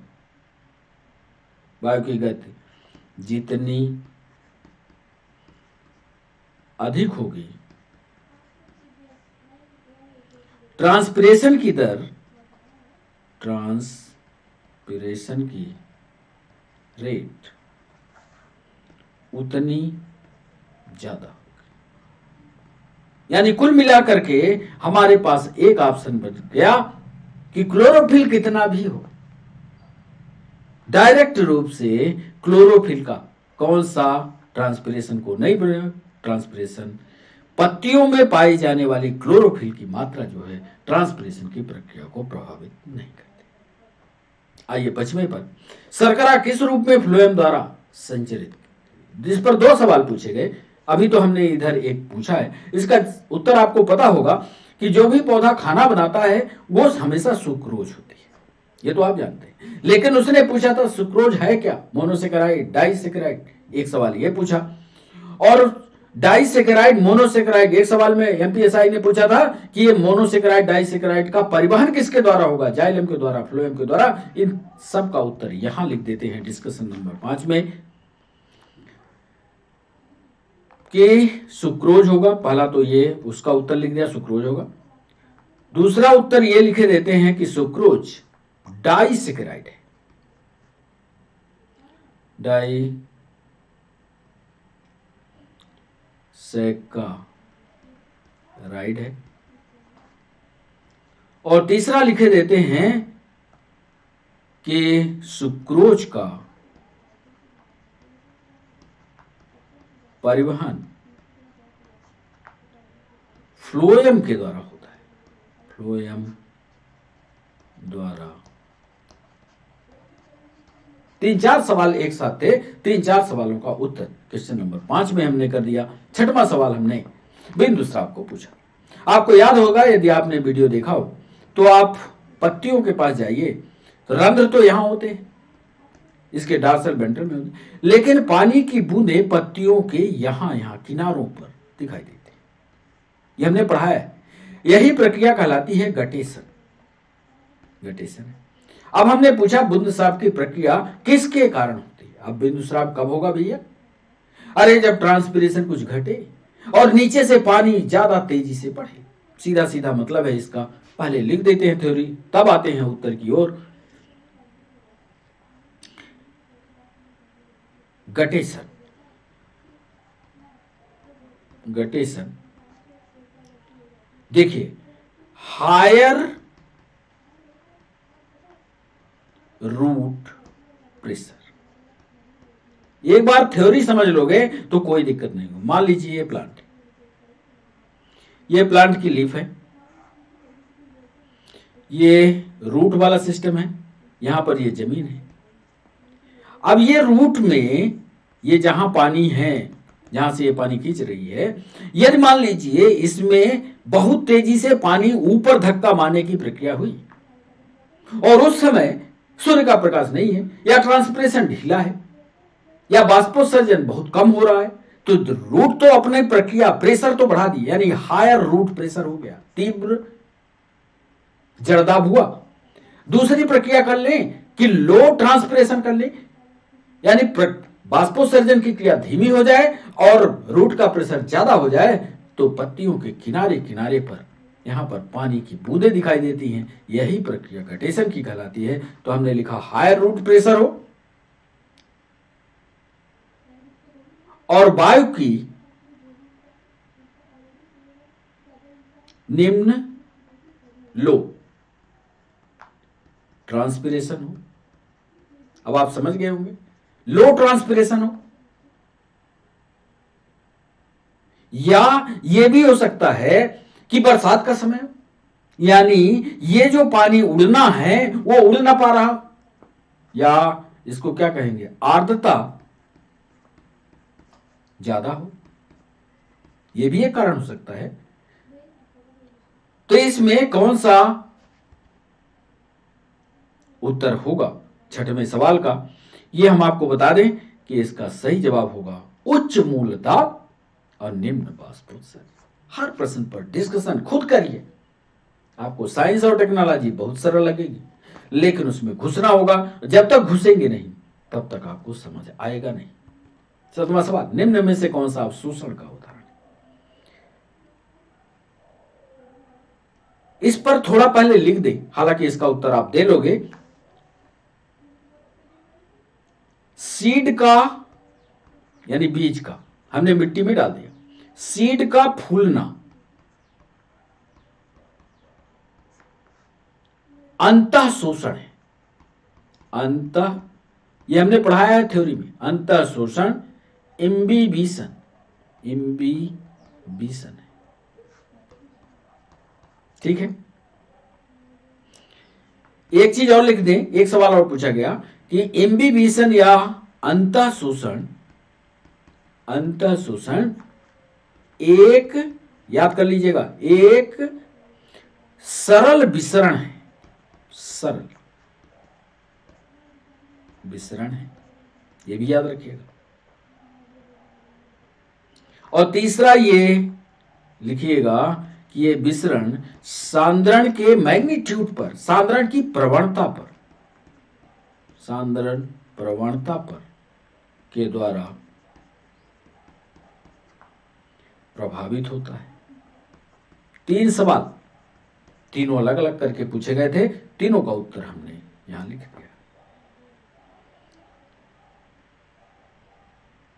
ट्रांसपिरेशन की रेट उतनी ज्यादा होगी। यानी कुल मिलाकर के हमारे पास एक ऑप्शन बच गया कि क्लोरोफिल कितना भी हो, डायरेक्ट रूप से क्लोरोफिल का कौन सा ट्रांसपिरेशन को नहीं बढ़ेगा? ट्रांसपिरेशन, पत्तियों में पाई जाने वाली क्लोरोफिल की मात्रा जो है ट्रांसपिरेशन की प्रक्रिया को प्रभावित नहीं करती। आइए 5वें पर, शर्करा किस रूप में फ्लोएम द्वारा संचरित? जिस पर दो सवाल पूछे गए। अभी तो हमने इधर एक पूछा है, इसका उत्तर आपको पता होगा कि जो भी पौधा खाना बनाता है वो हमेशा सुक्रोज होती है, ये तो आप जानते हैं। लेकिन उसने पूछा था सुक्रोज है क्या? मोनोसेकेराइड, डाइसेकेराइड, एक सवाल ये पूछा। और डाइसेकेराइड, मोनोसेकेराइड, एक सवाल में एमपीएसआई ने पूछा था कि ये मोनोसेकेराइड डाइसेकेराइड का परिवहन किसके द्वारा होगा? जाइलम के द्वारा, फ्लोएम के द्वारा। इन सब का उत्तर यहां लिख देते हैं डिस्कशन नंबर 5 में कि सुक्रोज होगा। पहला तो ये उसका उत्तर लिख दिया, सुक्रोज होगा। दूसरा उत्तर ये लिखे देते हैं कि सुक्रोज डाइसेकेराइड है, डाइसेकेराइड है। और तीसरा लिखे देते हैं कि सुक्रोज का परिवहन फ्लोएम के द्वारा होता है, फ्लोएम द्वारा 3-4 सवाल एक साथ थे, 3-4 सवालों का उत्तर क्वेश्चन नंबर 5 में हमने कर दिया। 6वां सवाल हमने बिंदु श्राव को पूछा। आपको याद होगा, यदि आपने वीडियो देखा हो तो आप पत्तियों के पास जाइए, तो रंध्र तो यहां होते हैं, इसके डार्सल वेंट्रल में होते हैं, लेकिन पानी की बूंदें पत्तियों के यहां किनारों पर दिखाई देती है। ये हमने पढ़ा है। यही प्रक्रिया कहलाती है गटेशन। अब हमने पूछा बिंदुस्राव की प्रक्रिया किसके कारण होती है। अब बिंदुस्राव कब होगा भैया? अरे जब ट्रांसपिरेशन कुछ घटे और नीचे से पानी ज्यादा तेजी से बढ़े। सीधा सीधा मतलब है इसका। पहले लिख देते हैं थ्योरी, तब आते हैं उत्तर की ओर। गटेशन देखिए, हायर रूट प्रेशर। एक बार थ्योरी समझ लोगे तो कोई दिक्कत नहीं हो। मान लीजिए ये प्लांट की लीफ है, ये रूट वाला सिस्टम है, यहां पर ये जमीन है। अब ये रूट में ये जहां पानी है, जहां से ये पानी खींच रही है, यदि मान लीजिए इसमें बहुत तेजी से पानी ऊपर धक्का मारने की प्रक्रिया हुई और उस समय सूर्य का प्रकाश नहीं है, या ट्रांसपिरेशन ढीला है, या बाष्पोत्सर्जन बहुत कम हो रहा है, तो रूट तो अपने प्रक्रिया प्रेशर तो बढ़ा दी, यानी हायर रूट प्रेशर हो गया, तीव्र जड़दाब हुआ। दूसरी प्रक्रिया कर लें कि लो ट्रांसपिरेशन कर लें, यानी बाष्पोत्सर्जन की क्रिया धीमी हो जाए और रूट का प्रेशर ज्यादा हो जाए, तो पत्तियों के किनारे किनारे पर यहां पर पानी की बूंदें दिखाई देती हैं। यही प्रक्रिया गटेशन की कहलाती है। तो हमने लिखा हायर रूट प्रेशर हो और वायु की निम्न लो ट्रांसपिरेशन हो। अब आप समझ गए होंगे, लो ट्रांसपिरेशन हो, या यह भी हो सकता है कि बरसात का समय हो, यानी ये जो पानी उड़ना है वो उड़ ना पा रहा, या इसको क्या कहेंगे, आर्द्रता ज्यादा हो, यह भी एक कारण हो सकता है। तो इसमें कौन सा उत्तर होगा 6वें सवाल का, यह हम आपको बता दें कि इसका सही जवाब होगा उच्च मूल दाब और निम्न बाष्पोत्सर्जन। हर प्रश्न पर डिस्कशन खुद करिए। आपको साइंस और टेक्नोलॉजी बहुत सरल लगेगी, लेकिन उसमें घुसना होगा। जब तक घुसेंगे नहीं तब तक आपको समझ आएगा नहीं। 7वां सवाल, निम्न में से कौन सा अवशोषण का उदाहरण? इस पर थोड़ा पहले लिख दें, हालांकि इसका उत्तर आप दे लोगे। सीड का यानी बीज का हमने मिट्टी में डाल दिया, सीड का फूलना अंतः शोषण है। अंतः, यह हमने पढ़ाया है थ्योरी में, अंतः शोषण इम्बिबिशन है। ठीक है, एक चीज और लिख दें, एक सवाल और पूछा गया कि इम्बिबिशन या अंतः शोषण एक, याद कर लीजिएगा, एक सरल विसरण है। सरल विसरण है, यह भी याद रखिएगा। और तीसरा ये लिखिएगा कि ये विसरण सांद्रण के मैग्नीट्यूड पर, सांद्रण की प्रवणता पर, सांद्रण प्रवणता पर के द्वारा प्रभावित होता है। 3 सवाल, तीनों अलग अलग करके पूछे गए थे, तीनों का उत्तर हमने यहां लिख दिया।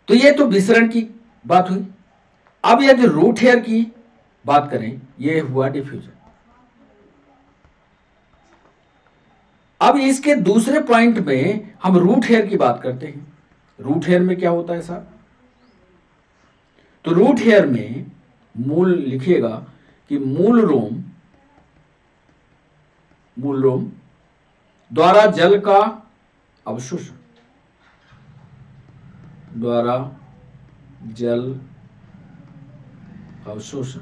तो ये तो विसरण की बात हुई। अब यदि रूट हेयर की बात करें, ये हुआ डिफ्यूजन। अब इसके दूसरे पॉइंट में हम रूट हेयर की बात करते हैं। रूट हेयर में क्या होता है साहब? तो रूट हेयर में मूल लिखिएगा कि मूल रोम द्वारा जल का अवशोषण, द्वारा जल अवशोषण।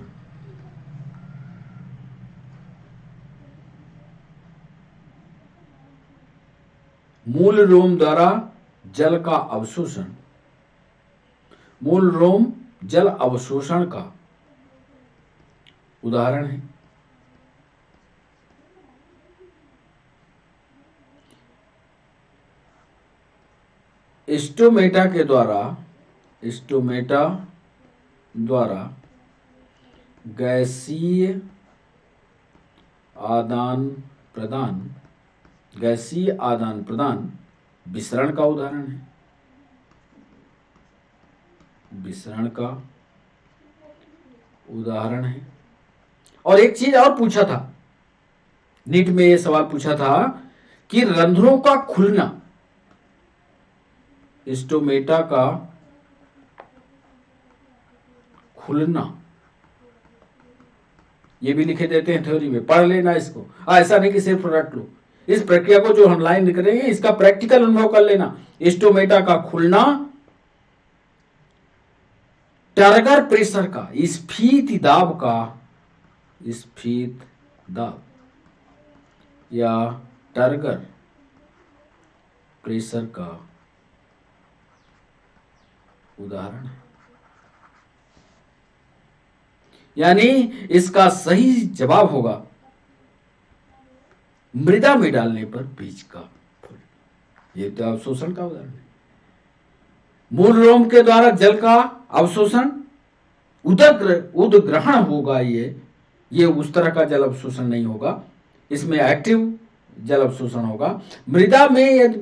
मूल रोम द्वारा जल का अवशोषण। मूल रोम जल अवशोषण का उदाहरण है। स्टोमेटा द्वारा गैसीय आदान प्रदान विसरण का उदाहरण है। विसरण का उदाहरण है। और एक चीज और पूछा था, नीट में यह सवाल पूछा था कि रंध्रों का खुलना, स्टोमेटा का खुलना, ये भी लिखे देते हैं थ्योरी में, पढ़ लेना इसको। ऐसा नहीं कि सिर्फ रट लो, इस प्रक्रिया को जो हम लाइन लिख रहे हैं इसका प्रैक्टिकल अनुभव कर लेना। स्टोमेटा का खुलना टर्गर प्रेशर का, स्फीत दाब या टर्गर प्रेशर का उदाहरण है। यानी इसका सही जवाब होगा मृदा में डालने पर बीज का फूल। ये तो अवशोषण का उदाहरण है। मूल रोम के द्वारा जल का अवशोषण, उदग्रहण होगा। ये उस तरह का जल अवशोषण नहीं होगा, इसमें एक्टिव जल अवशोषण होगा। मृदा में यदि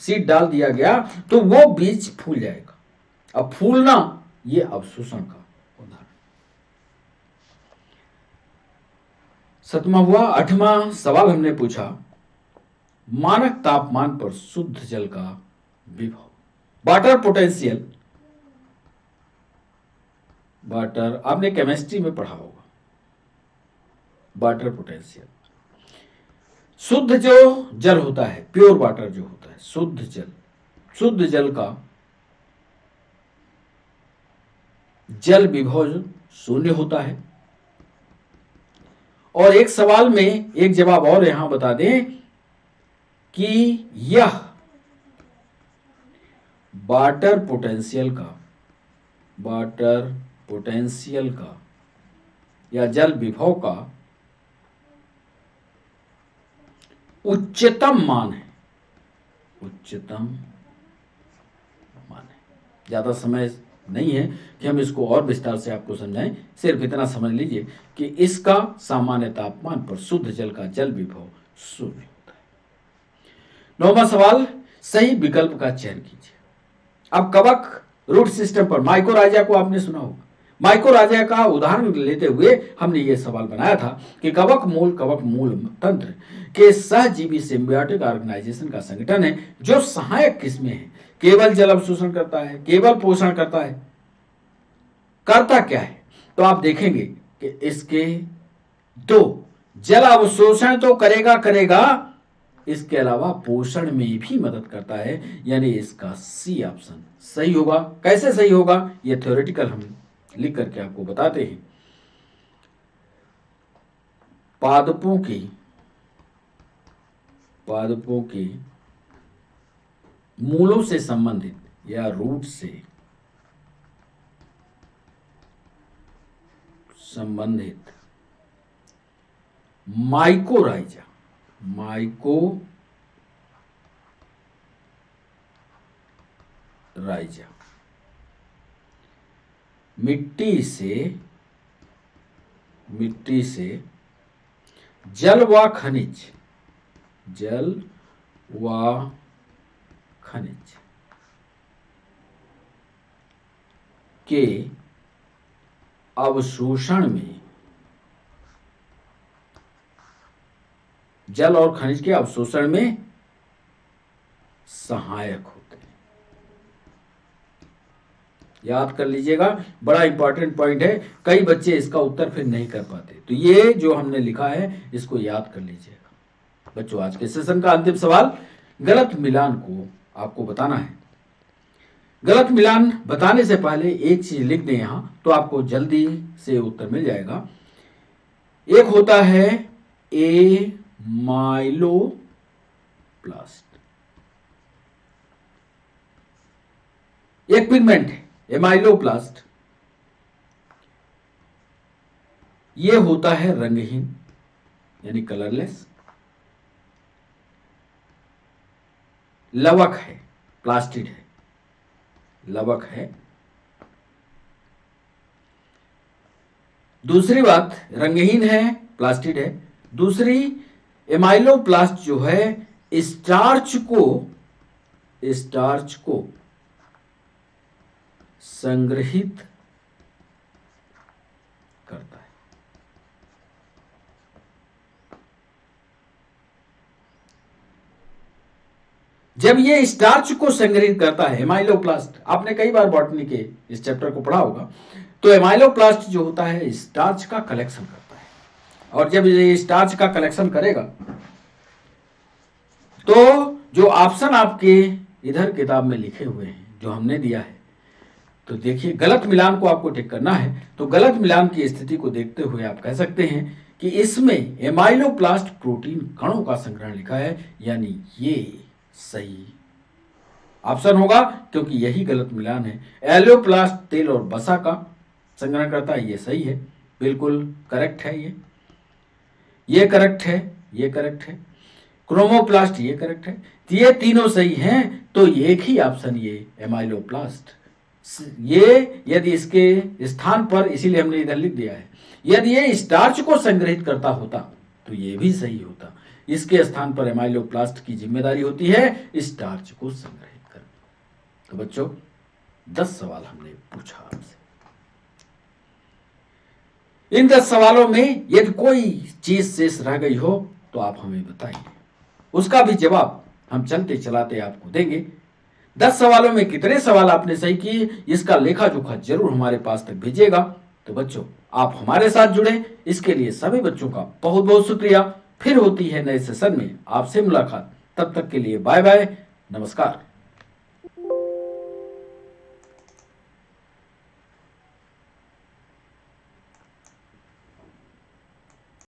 सीड डाल दिया गया तो वो बीज फूल जाएगा। अब फूलना ये अवशोषण का उदाहरण। सातवां हुआ। आठवां सवाल हमने पूछा, मानक तापमान पर शुद्ध जल का विभव, वाटर पोटेंशियल। वाटर आपने केमिस्ट्री में पढ़ा होगा, वाटर पोटेंशियल। शुद्ध जो जल होता है, प्योर वाटर जो होता है, शुद्ध जल का जल विभव शून्य होता है। और एक सवाल में एक जवाब और यहां बता दें कि यह वाटर पोटेंशियल का या जल विभव का उच्चतम मान है। ज्यादा समय नहीं है कि हम इसको और विस्तार से आपको समझाएं, सिर्फ इतना समझ लीजिए कि इसका सामान्य तापमान पर शुद्ध जल का जल विभव शून्य होता है। 9वां सवाल, सही विकल्प का चयन कीजिए। अब कवक रूट सिस्टम पर माइकोराइजा को आपने सुना होगा। माइकोराइजा का उदाहरण लेते हुए हमने ये सवाल बनाया था कि कवक मूल तंत्र के सहजीवी सिम्बियोटिक ऑर्गेनाइजेशन का संगठन है जो सहायक किस्में हैं। केवल जल अवशोषण करता है, केवल पोषण करता है, करता क्या है? तो आप देखेंगे कि इसके दो, जल अवशोषण तो करेगा, इसके अलावा पोषण में भी मदद करता है। यानी इसका सी ऑप्शन सही होगा। कैसे सही होगा ये थ्योरेटिकल हम लिख करके आपको बताते हैं। पादपों के मूलों से संबंधित या रूट से संबंधित माइकोराइजा मिट्टी से जल व खनिज के अवशोषण में, जल और खनिज के अवशोषण में सहायक होते हैं। याद कर लीजिएगा, बड़ा इंपॉर्टेंट पॉइंट है। कई बच्चे इसका उत्तर फिर नहीं कर पाते, तो ये जो हमने लिखा है इसको याद कर लीजिएगा। बच्चों, आज के सेशन का अंतिम सवाल, गलत मिलान को आपको बताना है। गलत मिलान बताने से पहले एक चीज लिख दें यहां, तो आपको जल्दी से उत्तर मिल जाएगा। एक होता है एमाइलोप्लास्ट, एक पिगमेंट है एमाइलोप्लास्ट, ये होता है रंगहीन यानी कलरलेस। लवक है, प्लास्टिड है, लवक है। दूसरी बात, रंगहीन है, प्लास्टिड है। दूसरी, एमाइलोप्लास्ट जो है स्टार्च को संग्रहित करता है। जब ये स्टार्च को संग्रहित करता है एमाइलोप्लास्ट, आपने कई बार बॉटनी के इस चैप्टर को पढ़ा होगा, तो एमाइलोप्लास्ट जो होता है स्टार्च का कलेक्शन करता है। और जब ये स्टार्च का कलेक्शन करेगा तो जो ऑप्शन आपके इधर किताब में लिखे हुए हैं, जो हमने दिया है, तो देखिए गलत मिलान को आपको टिक करना है। तो गलत मिलान की स्थिति को देखते हुए आप कह सकते हैं कि इसमें एमाइलोप्लास्ट प्रोटीन कणों का संग्रहण लिखा है, यानी ये सही ऑप्शन होगा, क्योंकि यही गलत मिलान है। एलोप्लास्ट तेल और वसा का संग्रहण करता है, ये सही है, बिल्कुल करेक्ट है। ये करेक्ट है, ये करेक्ट है। क्रोमोप्लास्ट ये करेक्ट है। ये तीनों सही हैं, तो एक ही ऑप्शन ये एमाइलोप्लास्ट, ये यदि इसके स्थान पर, इसीलिए हमने इधर लिख दिया है, यदि ये स्टार्च को संग्रहित करता होता तो ये भी सही होता। इसके स्थान पर एमाइलोप्लास्ट की जिम्मेदारी होती है स्टार्च को संग्रहित करना। तो बच्चों 10 सवाल हमने पूछा आपसे। इन 10 सवालों में यदि कोई चीज शेष रह गई हो तो आप हमें बताइए, उसका भी जवाब हम चलते चलाते आपको देंगे। 10 सवालों में कितने सवाल आपने सही किए, इसका लेखा जोखा जरूर हमारे पास तक भेजिएगा। तो बच्चों आप हमारे साथ जुड़े, इसके लिए सभी बच्चों का बहुत बहुत शुक्रिया। फिर होती है नए सेशन में आपसे मुलाकात, तब तक के लिए बाय बाय, नमस्कार।